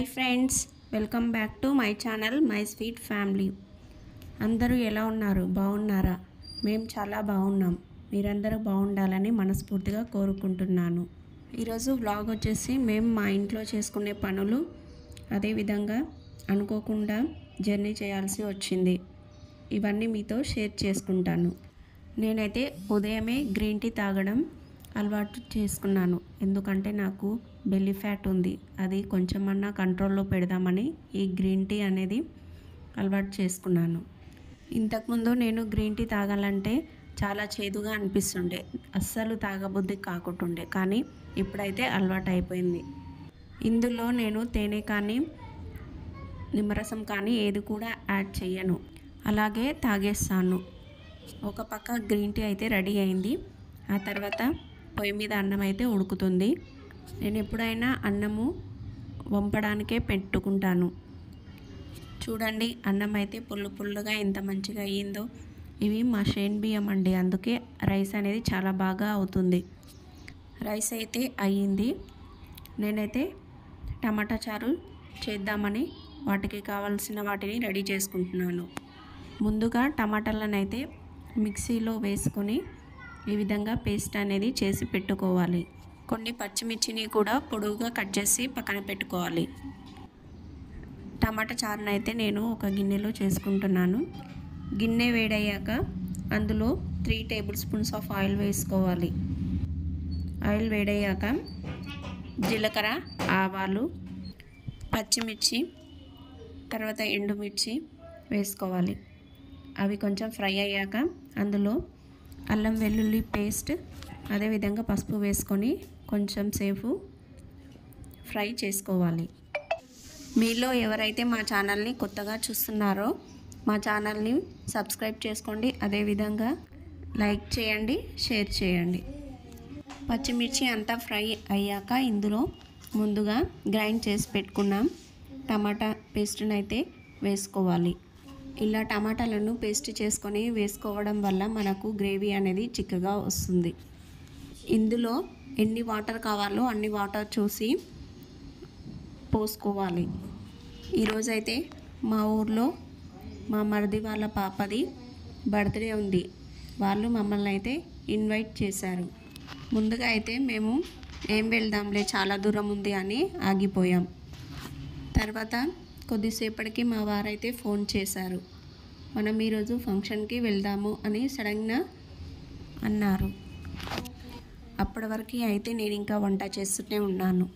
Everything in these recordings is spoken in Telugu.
Hi friends, welcome back to my channel my sweet family. అందరూ ఎలా ఉన్నారు? బాగున్నారా? మేము చాలా బాగున్నాం. మీరందరూ బాగుండాలని మనస్ఫూర్తిగా కోరుకుంటున్నాను. ఈరోజు వ్లాగ్ వచ్చేసి మేము మా ఇంట్లో చేసుకునే పనులు, అదేవిధంగా అనుకోకుండా జర్నీ చేయాల్సి వచ్చింది. ఇవన్నీ మీతో షేర్ చేసుకుంటాను. నేనైతే ఉదయమే గ్రీన్ టీ తాగడం అలవాటు చేసుకున్నాను. ఎందుకంటే నాకు బెల్లీ ఫ్యాట్ ఉంది. అది కొంచెమన్నా కంట్రోల్లో పెడదామని ఈ గ్రీన్ టీ అనేది అలవాటు చేసుకున్నాను. ఇంతకుముందు నేను గ్రీన్ టీ తాగాలంటే చాలా చేదుగా అనిపిస్తుండే, అస్సలు తాగబుద్ధి కాకుంటుండే. కానీ ఇప్పుడైతే అలవాటు అయిపోయింది. ఇందులో నేను తేనె కానీ నిమ్మరసం కానీ ఏది కూడా యాడ్ చేయను, అలాగే తాగేస్తాను. ఒక పక్క గ్రీన్ టీ అయితే రెడీ అయింది. ఆ తర్వాత పొయ్యి మీద అన్నం అయితే ఉడుకుతుంది. నేను ఎప్పుడైనా అన్నము వంపడానికే పెట్టుకుంటాను. చూడండి, అన్నం అయితే పుల్లుగా ఎంత మంచిగా అయ్యిందో. ఇవి మా షేన్ బియ్యం అండి, అందుకే రైస్ అనేది చాలా బాగా అవుతుంది. రైస్ అయితే అయ్యింది. నేనైతే టమాటా చారు చేద్దామని వాటికి కావాల్సిన వాటిని రెడీ చేసుకుంటున్నాను. ముందుగా టమాటాలను అయితే మిక్సీలో వేసుకొని ఈ విధంగా పేస్ట్ అనేది చేసి పెట్టుకోవాలి. కొన్ని పచ్చిమిర్చిని కూడా పొడవుగా కట్ చేసి పక్కన పెట్టుకోవాలి. టమాటా చారును అయితే నేను ఒక గిన్నెలో చేసుకుంటున్నాను. గిన్నె వేడయ్యాక అందులో 3 టేబుల్ స్పూన్స్ ఆఫ్ ఆయిల్ వేసుకోవాలి. ఆయిల్ వేడయ్యాక జీలకర్ర, ఆవాలు, పచ్చిమిర్చి, తర్వాత ఎండుమిర్చి వేసుకోవాలి. అవి కొంచెం ఫ్రై అయ్యాక అందులో అల్లం వెల్లుల్లి పేస్ట్, అదేవిధంగా పసుపు వేసుకొని కొంచెం సేపు ఫ్రై చేసుకోవాలి. మీలో ఎవరైతే మా ఛానల్ని కొత్తగా చూస్తున్నారో మా ఛానల్ని సబ్స్క్రైబ్ చేసుకోండి. అదేవిధంగా లైక్ చేయండి, షేర్ చేయండి. పచ్చిమిర్చి అంతా ఫ్రై అయ్యాక ఇందులో ముందుగా గ్రైండ్ చేసి పెట్టుకున్నాం టమాటా పేస్ట్ని అయితే వేసుకోవాలి. ఇలా టమాటాలను పేస్ట్ చేసుకొని వేసుకోవడం వల్ల మనకు గ్రేవీ అనేది చిక్కగా వస్తుంది. ఇందులో ఎన్ని వాటర్ కావాలో అన్ని వాటర్ చూసి పోసుకోవాలి. ఈరోజైతే మా ఊర్లో మా మరిది వాళ్ళ పాపది బర్త్డే ఉంది. వాళ్ళు మమ్మల్ని అయితే ఇన్వైట్ చేశారు. ముందుగా అయితే మేము ఏం వెళ్దాంలే, చాలా దూరం ఉంది అని ఆగిపోయాం. తర్వాత కొద్దిసేపటికి మా వారైతే ఫోన్ చేశారు. మనం ఈరోజు ఫంక్షన్కి వెళ్దాము అని సడన్గా అన్నారు. అప్పటి వరకు అయితే నేను ఇంకా వంట చేస్తూనే ఉన్నాను.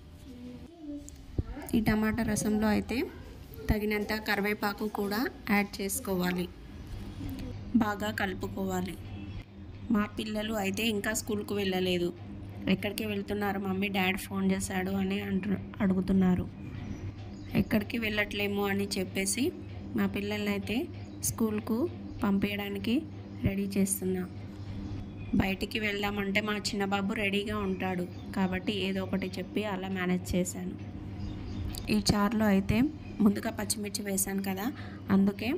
ఈ టమాటా రసంలో అయితే తగినంత కరివేపాకు కూడా యాడ్ చేసుకోవాలి. బాగా కలుపుకోవాలి. మా పిల్లలు అయితే ఇంకా స్కూల్కు వెళ్ళలేదు. ఎక్కడికి వెళ్తున్నారు మమ్మీ, డాడీ ఫోన్ చేశాడు అని అడుగుతున్నారు. ఎక్కడికి వెళ్ళట్లేము అని చెప్పేసి మా పిల్లల్ని అయితే స్కూల్కు పంపించడానికి రెడీ చేస్తున్నా. బయటికి వెళ్దామంటే మా చిన్నబాబు రెడీగా ఉంటాడు కాబట్టి ఏదో ఒకటి చెప్పి అలా మేనేజ్ చేశాను. ఈ చారులో అయితే ముందుగా పచ్చిమిర్చి వేశాను కదా, అందుకే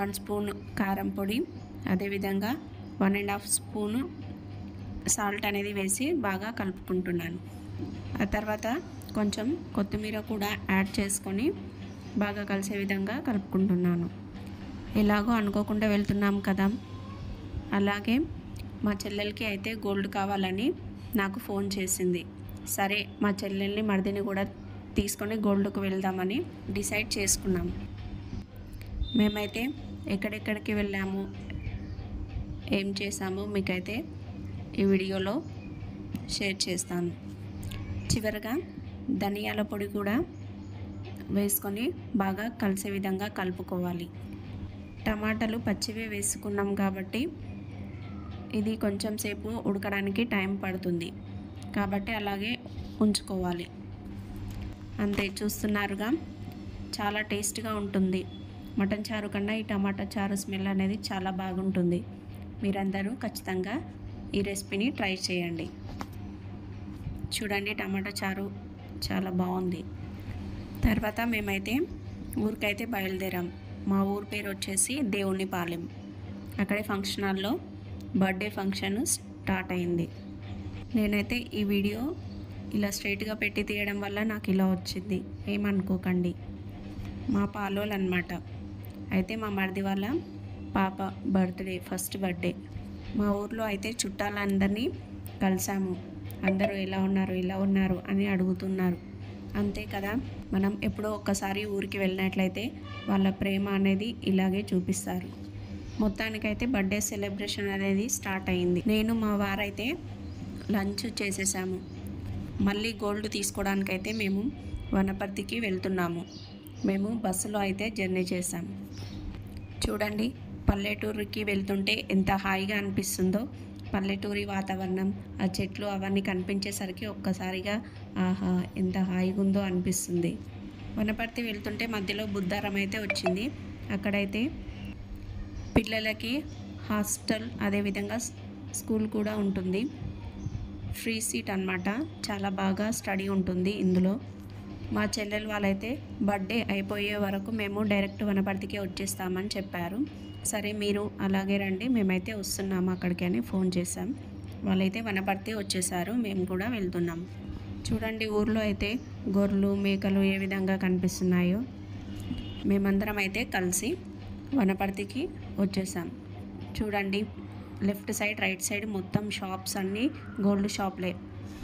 1 స్పూన్ కారం పొడి, అదేవిధంగా 1.5 స్పూను సాల్ట్ అనేది వేసి బాగా కలుపుకుంటున్నాను. ఆ తర్వాత కొంచెం కొత్తిమీర కూడా యాడ్ చేసుకొని బాగా కలిసే విధంగా కలుపుకుంటున్నాను. ఎలాగో అనుకోకుండా వెళ్తున్నాం కదా. అలాగే మా చెల్లెలకి అయితే గోల్డ్ కావాలని నాకు ఫోన్ చేసింది. సరే, మా చెల్లెల్ని మరిదిని కూడా తీసుకొని గోల్డ్కు వెళ్దామని డిసైడ్ చేసుకున్నాం. మేమైతే ఎక్కడెక్కడికి వెళ్ళాము, ఏం చేసామో మీకైతే ఈ వీడియోలో షేర్ చేస్తాను. చివరగా ధనియాల పొడి కూడా వేసుకొని బాగా కలిసే విధంగా కలుపుకోవాలి. టమాటాలు పచ్చివే వేసుకున్నాం కాబట్టి ఇది కొంచెం సేపు ఉడకడానికి టైం పడుతుంది కాబట్టి అలాగే ఉంచుకోవాలి. అంతే, చూస్తున్నారుగా, చాలా టేస్ట్గా ఉంటుంది. మటన్ చారు కన్నా ఈ టమాటా చారు స్మెల్ అనేది చాలా బాగుంటుంది. మీరందరూ ఖచ్చితంగా ఈ రెసిపీని ట్రై చేయండి. చూడండి, టమాటా చారు చాలా బాగుంది. తర్వాత మేమైతే ఊరికైతే బయలుదేరాం. మా ఊరు పేరు వచ్చేసి దేవునిపాలెం. అక్కడే ఫంక్షన్ హాల్లో బర్త్డే ఫంక్షన్ స్టార్ట్ అయింది. నేనైతే ఈ వీడియో ఇలా స్ట్రైట్గా పెట్టి తీయడం వల్ల నాకు ఇలా వచ్చింది, ఏమనుకోకండి. మా పాలోలు అన్నమాట. అయితే మా మరిది వాళ్ళ పాప బర్త్డే, ఫస్ట్ బర్త్డే. మా ఊర్లో అయితే చుట్టాలందరినీ కలిసాము. అందరూ ఎలా ఉన్నారు అని అడుగుతున్నారు. అంతే కదా, మనం ఎప్పుడో ఒక్కసారి ఊరికి వెళ్ళినట్లయితే వాళ్ళ ప్రేమ అనేది ఇలాగే చూపిస్తారు. మొత్తానికైతే బర్త్డే సెలబ్రేషన్ అనేది స్టార్ట్ అయింది. నేను మా వారైతే లంచ్ చేసేసాము. మళ్ళీ గోల్డ్ తీసుకోవడానికైతే మేము వనపర్తికి వెళ్తున్నాము. మేము బస్సులో అయితే జర్నీ చేసాము. చూడండి, పల్లెటూరుకి వెళ్తుంటే ఎంత హాయిగా అనిపిస్తుందో. పల్లెటూరి వాతావరణం, ఆ చెట్లు అవన్నీ కనిపించేసరికి ఒక్కసారిగా ఆహా ఎంత హాయిగా ఉందో అనిపిస్తుంది. వనపర్తి వెళ్తుంటే మధ్యలో బుద్ధారం అయితే వచ్చింది. అక్కడైతే పిల్లలకి హాస్టల్, అదేవిధంగా స్కూల్ కూడా ఉంటుంది. ఫ్రీ సీట్ అన్నమాట. చాలా బాగా స్టడీ ఉంటుంది ఇందులో. మా చెల్లెలు వాళ్ళైతే బర్త్డే అయిపోయే వరకు మేము డైరెక్ట్ వనపర్తికే వచ్చేస్తామని చెప్పారు. సరే మీరు అలాగే రండి, మేమైతే వస్తున్నాము అక్కడికి అని ఫోన్ చేశాం. వాళ్ళైతే వనపర్తి వచ్చేసారు, మేము కూడా వెళ్తున్నాం. చూడండి, ఊర్లో అయితే గొర్రెలు మేకలు ఏ విధంగా కనిపిస్తున్నాయో. మేమందరం అయితే కలిసి వనపర్తికి వచ్చేసాం. చూడండి, లెఫ్ట్ సైడ్ రైట్ సైడ్ మొత్తం షాప్స్ అన్నీ గోల్డ్ షాప్లే.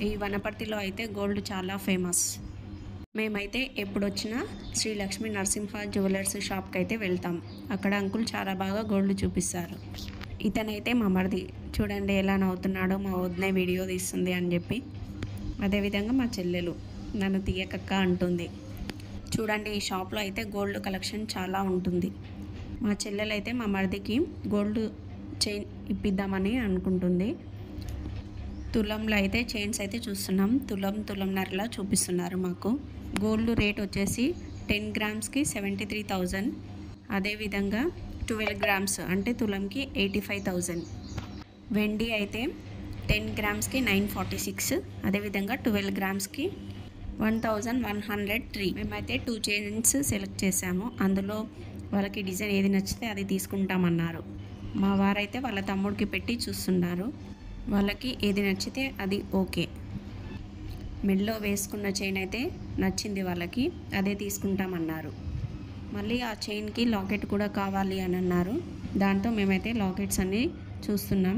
ఈ వనపర్తిలో అయితే గోల్డ్ చాలా ఫేమస్. మేమైతే ఎప్పుడు వచ్చినా శ్రీ లక్ష్మీ నరసింహ జ్యువెలర్స్ షాప్కి అయితే వెళ్తాం. అక్కడ అంకుల్ చాలా బాగా గోల్డ్ చూపిస్తారు. ఇతనైతే మా మరిది. చూడండి ఎలా నవ్వుతున్నాడో, మా వదినే వీడియో తీస్తుంది అని చెప్పి. అదేవిధంగా మా చెల్లెలు నన్ను తీయకక్క అంటుంది. చూడండి, ఈ షాప్లో అయితే గోల్డ్ కలెక్షన్ చాలా ఉంటుంది. మా చెల్లెలు అయితే మా మరిదికి గోల్డ్ చైన్ ఇప్పిద్దామని అనుకుంటుంది. తులంలో అయితే చైన్స్ అయితే చూస్తున్నాం. తులంన్నరలా చూపిస్తున్నారు మాకు. గోల్డ్ రేట్ వచ్చేసి 10 గ్రామ్స్కి 73,000. అదేవిధంగా 12 గ్రామ్స్ అంటే తులంకి 85,000. వెండి అయితే 10 గ్రామ్స్కి 946. అదేవిధంగా 12 గ్రామ్స్కి 1,103. మేమైతే 2 చైన్స్ సెలెక్ట్ చేసాము. అందులో వాళ్ళకి డిజైన్ ఏది నచ్చితే అది తీసుకుంటామన్నారు. మా వారైతే వాళ్ళ తమ్ముడికి పెట్టి చూస్తున్నారు. వాళ్ళకి ఏది నచ్చితే అది ఓకే. మెడలో వేసుకున్న చైన్ అయితే నచ్చింది వాళ్ళకి, అదే తీసుకుంటామన్నారు. మళ్ళీ ఆ చైన్కి లాకెట్ కూడా కావాలి అని అన్నారు. దాంతో మేమైతే లాకెట్స్ అన్నీ చూస్తున్నాం.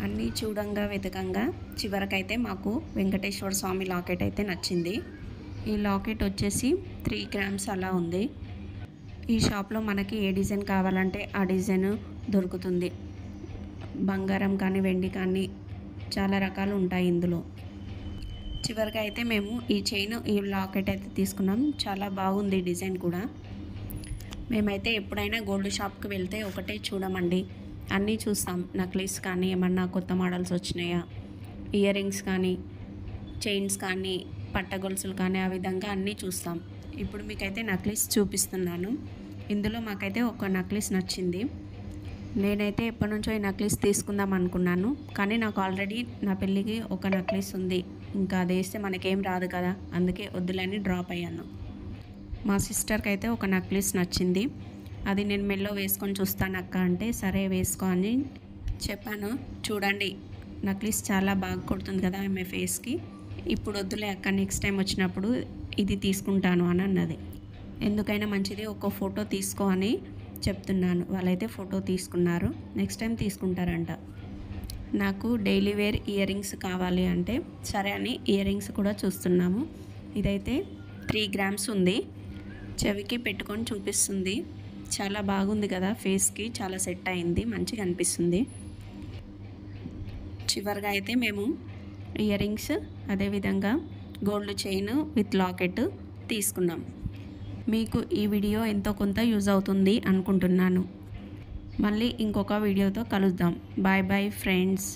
అన్నీ చూడంగా వెతకంగా చివరికైతే మాకు వెంకటేశ్వర స్వామి లాకెట్ అయితే నచ్చింది. ఈ లాకెట్ వచ్చేసి 3 గ్రామ్స్ అలా ఉంది. ఈ షాప్లో మనకి ఏ డిజైన్ కావాలంటే ఆ డిజైన్ దొరుకుతుంది. బంగారం కానీ వెండి కానీ చాలా రకాలు ఉంటాయి ఇందులో. చివరిగా అయితే మేము ఈ చైన్, ఈ లాకెట్ అయితే తీసుకున్నాం. చాలా బాగుంది డిజైన్ కూడా. మేమైతే ఎప్పుడైనా గోల్డ్ షాప్కి వెళ్తే ఒకటే చూడమండి, అన్నీ చూస్తాం. నక్లీస్ కానీ ఏమన్నా కొత్త మోడల్స్ వచ్చినాయా, ఇయర్ రింగ్స్ కానీ చైన్స్ కానీ పట్టగొలుసులు కానీ, ఆ విధంగా అన్నీ చూస్తాం. ఇప్పుడు మీకైతే నక్లీస్ చూపిస్తున్నాను. ఇందులో మాకైతే ఒక నక్లీస్ నచ్చింది. నేనైతే ఎప్పటి నుంచో ఈ నక్లీస్ తీసుకుందాం అనుకున్నాను, కానీ నాకు ఆల్రెడీ నా పెళ్ళికి ఒక నక్లీస్ ఉంది. ఇంకా అది వేస్తే మనకేం రాదు కదా, అందుకే వద్దులని డ్రాప్ అయ్యాను. మా సిస్టర్కి అయితే ఒక నక్లీస్ నచ్చింది. అది నేను మెడలో వేసుకొని చూస్తాను అక్క అంటే సరే వేసుకో అని చెప్పాను. చూడండి, నక్లీస్ చాలా బాగా కొడుతుంది కదా ఆమె ఫేస్కి. ఇప్పుడు వద్దులే అక్క, నెక్స్ట్ టైం వచ్చినప్పుడు ఇది తీసుకుంటాను అని అన్నది. ఎందుకైనా మంచిది, ఒక ఫోటో తీసుకో అని చెప్తున్నాను. వాళ్ళైతే ఫోటో తీసుకున్నారు, నెక్స్ట్ టైం తీసుకుంటారంట. నాకు డైలీ వేర్ ఇయర్ రింగ్స్ కావాలి అంటే సరే అని ఇయర్ రింగ్స్ కూడా చూస్తున్నాము. ఇదైతే 3 గ్రామ్స్ ఉంది. చెవికి పెట్టుకొని చూపిస్తుంది. చాలా బాగుంది కదా, ఫేస్కి చాలా సెట్ అయింది, మంచిగా అనిపిస్తుంది. చివరిగా అయితే మేము ఇయర్ రింగ్స్, అదేవిధంగా గోల్డ్ చైన్ విత్ లాకెట్ తీసుకున్నాం. మీకు ఈ వీడియో ఎంతో కొంత యూజ్ అవుతుంది అనుకుంటున్నాను. మళ్ళీ ఇంకొక వీడియోతో కలుద్దాం. Bye bye friends.